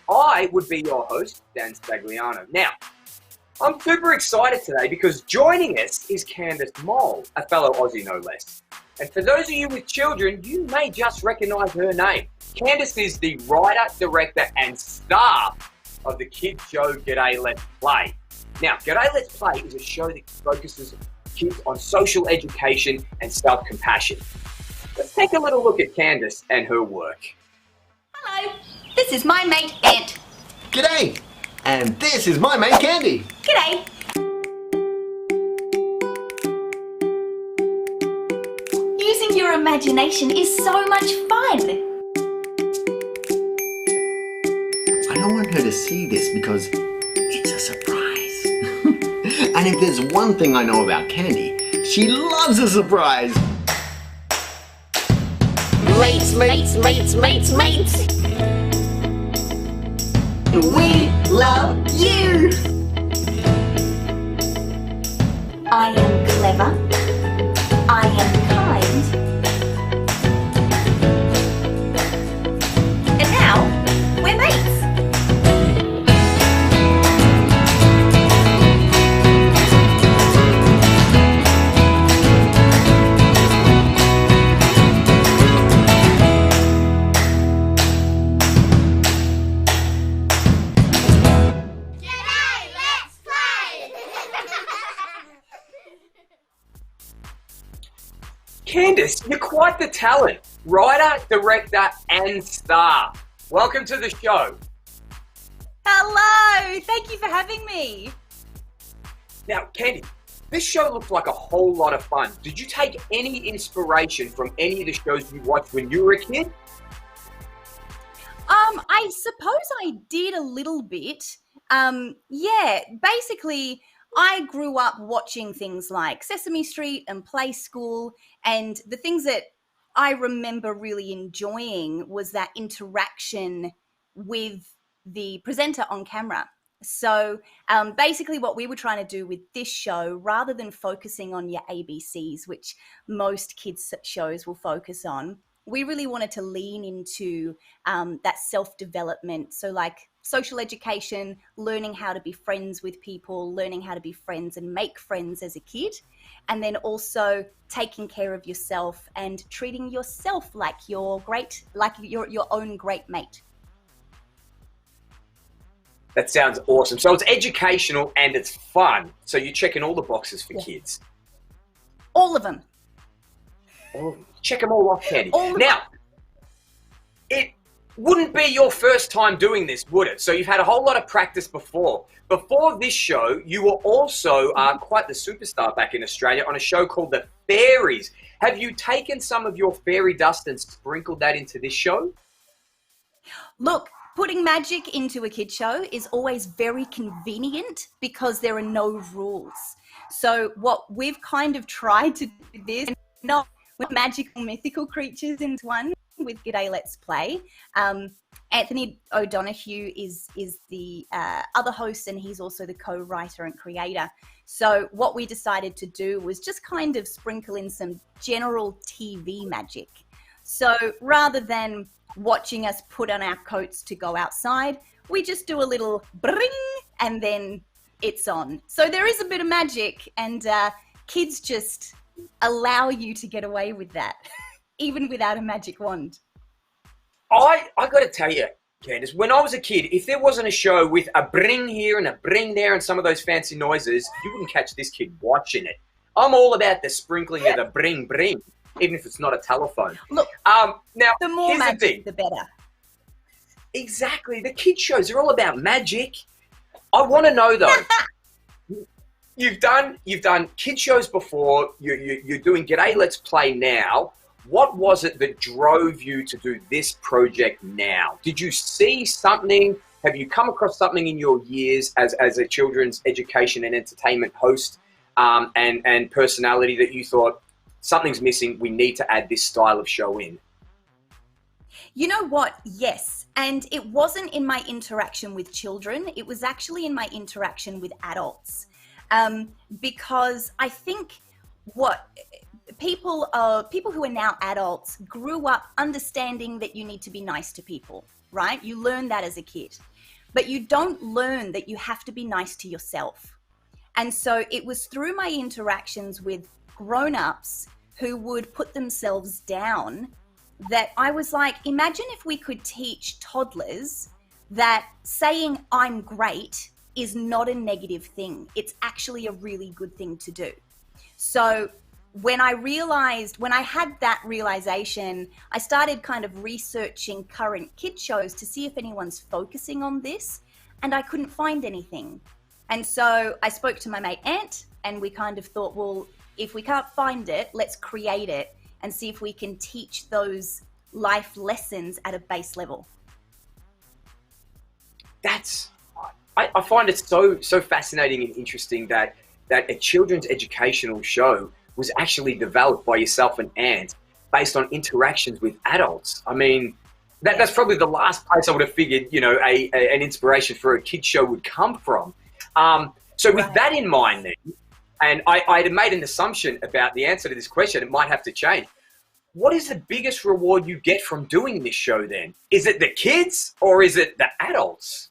I would be your host, Dan Stagliano. Now, I'm super excited today because joining us is Candice Moll, a fellow Aussie no less. And for those of you with children, you may just recognise her name. Candice is the writer, director and star of the kids show G'day Let's Play. Now, G'day Let's Play is a show that focuses kids on social education and self-compassion. Let's take a little look at Candice and her work. Hello, this is my mate Ant. G'day! And this is my mate Candy. G'day. Using your imagination is so much fun. I don't want her to see this because it's a surprise. And if there's one thing I know about Candy, she loves a surprise. Mates, mates, mates, mates, mates. We love you. I am clever. I am kind. And now, we're mates. Candice, you're quite the talent. Writer, director and star. Welcome to the show. Hello, thank you for having me. Now, Candy, this show looks like a whole lot of fun. Did you take any inspiration from any of the shows you watched when you were a kid? I suppose I did a little bit. Basically, I grew up watching things like Sesame Street and Play School, and the things that I remember really enjoying was that interaction with the presenter on camera. So basically what we were trying to do with this show, rather than focusing on your ABCs, which most kids' shows will focus on, we really wanted to lean into that self-development. So like social education, learning how to be friends with people, learning how to be friends and make friends as a kid, and then also taking care of yourself and treating yourself like your own great mate. That sounds awesome. So it's educational and it's fun. So you're checking all the boxes for kids. All of them. Oh, check them all off, Candy. Now, it wouldn't be your first time doing this, would it? So you've had a whole lot of practice before. Before this show, you were also quite the superstar back in Australia on a show called The Fairies. Have you taken some of your fairy dust and sprinkled that into this show? Look, putting magic into a kid show is always very convenient because there are no rules. So what we've kind of tried to do this, not with magical mythical creatures into one with G'day Let's Play. Anthony O'Donoghue is the other host, and he's also the co-writer and creator. So what we decided to do was just kind of sprinkle in some general TV magic. So rather than watching us put on our coats to go outside, we just do a little bring and then it's on. So there is a bit of magic, and kids just allow you to get away with that, even without a magic wand. I got to tell you, Candice, when I was a kid, if there wasn't a show with a bring here and a bring there and some of those fancy noises, you wouldn't catch this kid watching it. I'm all about the sprinkling of the bring, even if it's not a telephone. Look, now, the more magic, the better. Exactly. The kid shows are all about magic. I want to know, though, you've done kid shows before, you're doing G'day Let's Play now. What was it that drove you to do this project now? Did you see something? Have you come across something in your years as a children's education and entertainment host and personality that you thought, something's missing, we need to add this style of show in? You know what? Yes. And it wasn't in my interaction with children. It was actually in my interaction with adults. Because I think what people who are now adults grew up understanding that you need to be nice to people, right? You learn that as a kid. but you don't learn that you have to be nice to yourself. And so it was through my interactions with grown-ups who would put themselves down that I was like, imagine if we could teach toddlers that saying I'm great is not a negative thing. It's actually a really good thing to do. So when I had that realization, I started kind of researching current kid shows to see if anyone's focusing on this, and I couldn't find anything. And so I spoke to my mate Ant, and we kind of thought, well, if we can't find it, let's create it and see if we can teach those life lessons at a base level. I find it so fascinating and interesting that a children's educational show was actually developed by yourself and Ant based on interactions with adults. I mean, that's probably the last place I would have figured, an inspiration for a kid show would come from. So with that in mind then, and I had made an assumption about the answer to this question, it might have to change. What is the biggest reward you get from doing this show then? Is it the kids or is it the adults?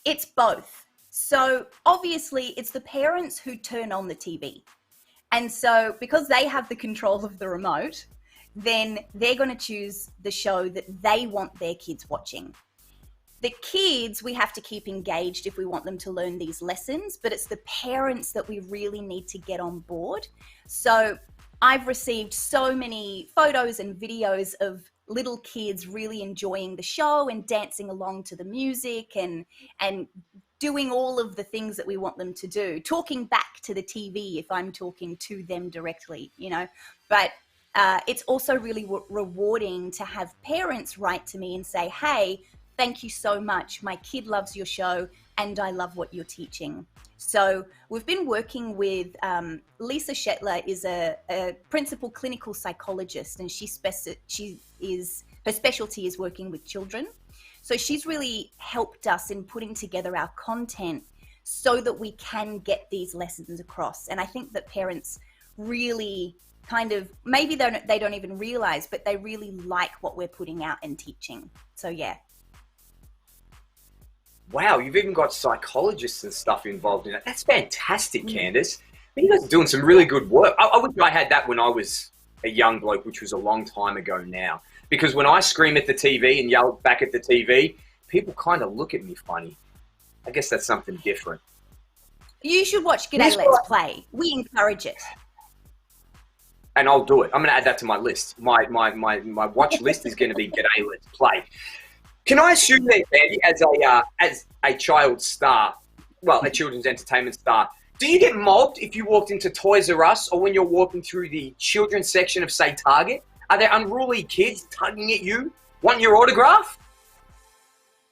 It's both. So obviously it's the parents who turn on the TV. And so because they have the control of the remote, then they're going to choose the show that they want their kids watching. The kids, we have to keep engaged if we want them to learn these lessons, but it's the parents that we really need to get on board. So I've received so many photos and videos of little kids really enjoying the show and dancing along to the music and doing all of the things that we want them to do, talking back to the TV if I'm talking to them directly, But it's also really rewarding to have parents write to me and say, hey, thank you so much. My kid loves your show and I love what you're teaching. So we've been working with Lisa Shetler is a principal clinical psychologist, and her specialty is working with children. So she's really helped us in putting together our content so that we can get these lessons across. And I think that parents really kind of, maybe they don't even realize, but they really like what we're putting out and teaching. So yeah. Wow, you've even got psychologists and stuff involved in it. That's fantastic, Candice. You guys are doing some really good work. I wish I had that when I was a young bloke, which was a long time ago now. Because when I scream at the TV and yell back at the TV, people kind of look at me funny. I guess that's something different. You should watch G'day Let's Play. We encourage it. And I'll do it. I'm going to add that to my list. My watch list is going to be G'day Let's Play. Can I assume then, Andy, as a child star, well, a children's entertainment star, do you get mobbed if you walked into Toys R Us or when you're walking through the children's section of, say, Target? Are there unruly kids tugging at you? Want your autograph?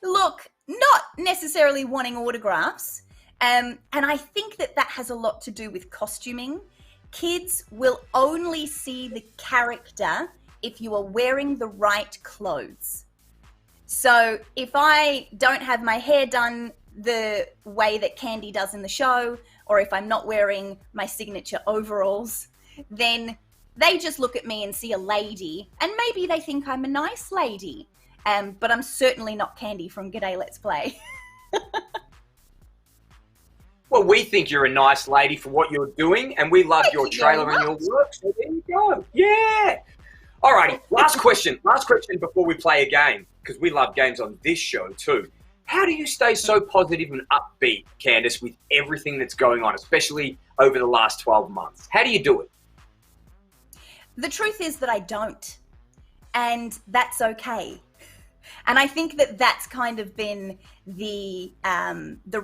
Look, not necessarily wanting autographs. And I think that has a lot to do with costuming. Kids will only see the character if you are wearing the right clothes. So if I don't have my hair done the way that Candy does in the show, or if I'm not wearing my signature overalls, then they just look at me and see a lady, and maybe they think I'm a nice lady. But I'm certainly not Candy from G'day Let's Play. Well, we think you're a nice lady for what you're doing, and we love your trailer and your work, so there you go. Yeah. Alrighty, last question before we play a game, because we love games on this show too. How do you stay so positive and upbeat, Candice, with everything that's going on, especially over the last 12 months? How do you do it? The truth is that I don't, and that's okay. And I think that that's kind of been the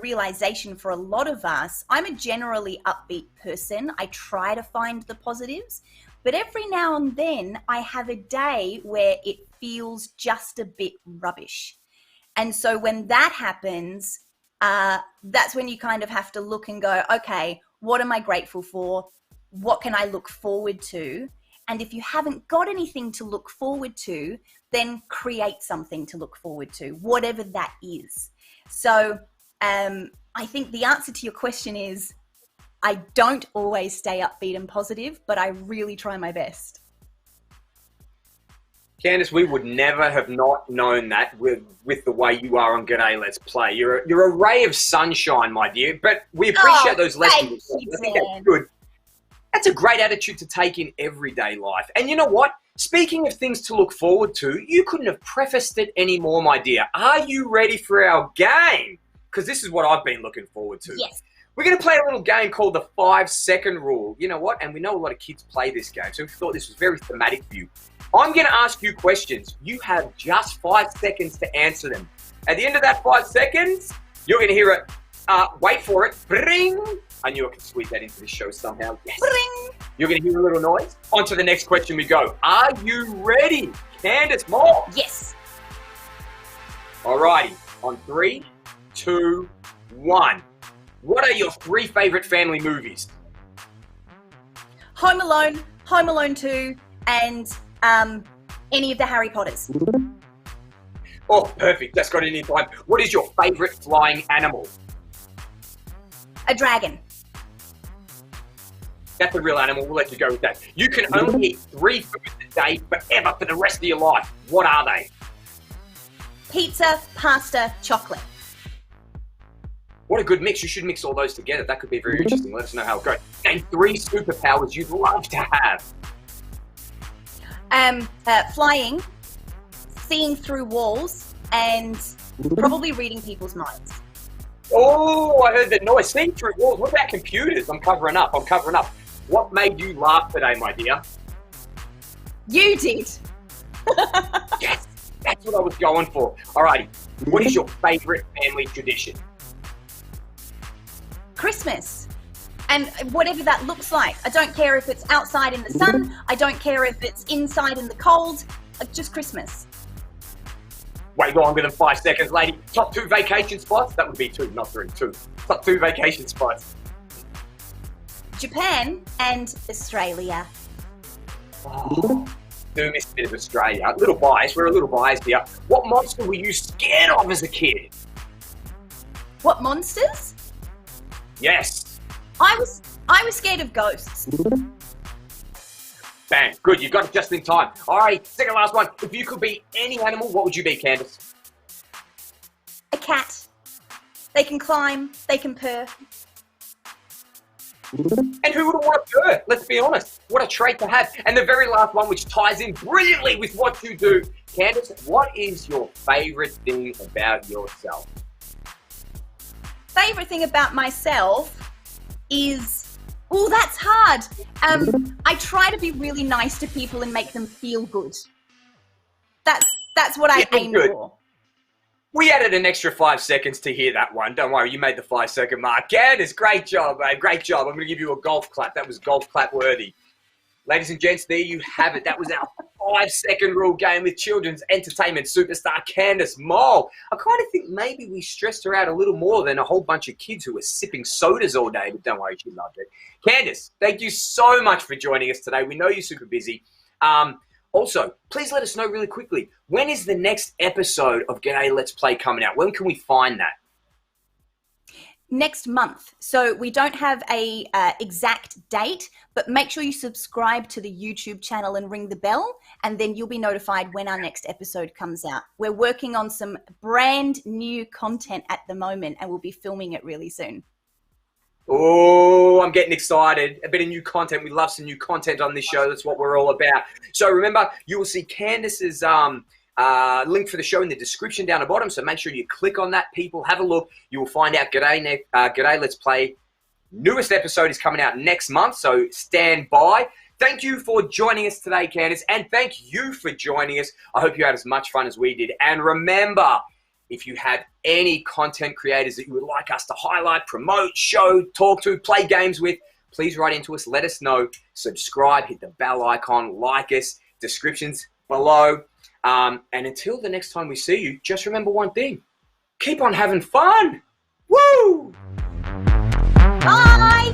realization for a lot of us. I'm a generally upbeat person. I try to find the positives, but every now and then I have a day where it feels just a bit rubbish. And so when that happens, that's when you kind of have to look and go, okay, what am I grateful for? What can I look forward to? And if you haven't got anything to look forward to, then create something to look forward to, whatever that is. So I think the answer to your question is I don't always stay upbeat and positive, but I really try my best. Candice, we would never have not known that with the way you are on G'day Let's Play. You're a ray of sunshine, my dear, but we appreciate those lessons. Thank you, I think that's good. That's a great attitude to take in everyday life. And you know what? Speaking of things to look forward to, you couldn't have prefaced it any more, my dear. Are you ready for our game? Because this is what I've been looking forward to. Yes. We're going to play a little game called the 5-second rule. You know what? And we know a lot of kids play this game, so we thought this was very thematic for you. I'm going to ask you questions. You have just 5 seconds to answer them. At the end of that 5 seconds, you're going to hear it. Wait for it. Bring. I knew I could squeeze that into the show somehow. Yes. Bring. You're going to hear a little noise. On to the next question we go. Are you ready? Candice Moll. Yes. Alrighty. On 3, 2, 1. What are your 3 favorite family movies? Home Alone, Home Alone 2, and any of the Harry Potters. Oh, perfect. That's got it in time. What is your favorite flying animal? A dragon. That's a real animal. We'll let you go with that. You can only eat 3 foods a day forever for the rest of your life. What are they? Pizza, pasta, chocolate. What a good mix. You should mix all those together. That could be very interesting. Let us know how it goes. Name 3 superpowers you'd love to have. Flying, seeing through walls, and probably reading people's minds. Oh, I heard that noise. Seeing through walls. What about computers? I'm covering up. What made you laugh today, my dear? You did. Yes, that's what I was going for. Alrighty. What is your favorite family tradition? Christmas. And whatever that looks like. I don't care if it's outside in the sun. I don't care if it's inside in the cold. Just Christmas. Way longer than 5 seconds, lady. Top 2 vacation spots? That would be 2, not 3. 2. Top 2 vacation spots. Japan and Australia. Oh, do miss a bit of Australia. A little biased. We're a little biased here. What monster were you scared of as a kid? What monsters? Yes. I was scared of ghosts. Bang. Good. You got it just in time. All right. Second last one. If you could be any animal, what would you be, Candice? A cat. They can climb. They can purr. And who would want to purr? Let's be honest. What a trait to have. And the very last one, which ties in brilliantly with what you do. Candice, what is your favorite thing about yourself? Favorite thing about myself is, oh, that's hard. I try to be really nice to people and make them feel good. That's what I aim for. We added an extra 5 seconds to hear that one. Don't worry, you made the 5-second mark. Candice, great job, mate. Great job. I'm going to give you a golf clap. That was golf clap worthy. Ladies and gents, there you have it. That was our 5-second rule game with children's entertainment superstar Candice Moll. I kind of think maybe we stressed her out a little more than a whole bunch of kids who were sipping sodas all day, but don't worry, she loved it. Candice, thank you so much for joining us today. We know you're super busy. Also, please let us know really quickly, when is the next episode of G'day Let's Play coming out? When can we find that? Next month. So we don't have a exact date, but make sure you subscribe to the YouTube channel and ring the bell, and then you'll be notified when our next episode comes out. We're working on some brand new content at the moment, and we'll be filming it really soon. Oh, I'm getting excited. A bit of new content. We love some new content on this show. That's what we're all about. So remember, you will see Candice's link for the show in the description down the bottom. So make sure you click on that, people. Have a look. You will find out G'day Let's Play. Newest episode is coming out next month, so stand by. Thank you for joining us today, Candice, and thank you for joining us. I hope you had as much fun as we did. And remember, if you have any content creators that you would like us to highlight, promote, show, talk to, play games with, please write into us. Let us know. Subscribe, hit the bell icon, like us, descriptions below. And until the next time we see you, just remember one thing. Keep on having fun. Woo! Bye!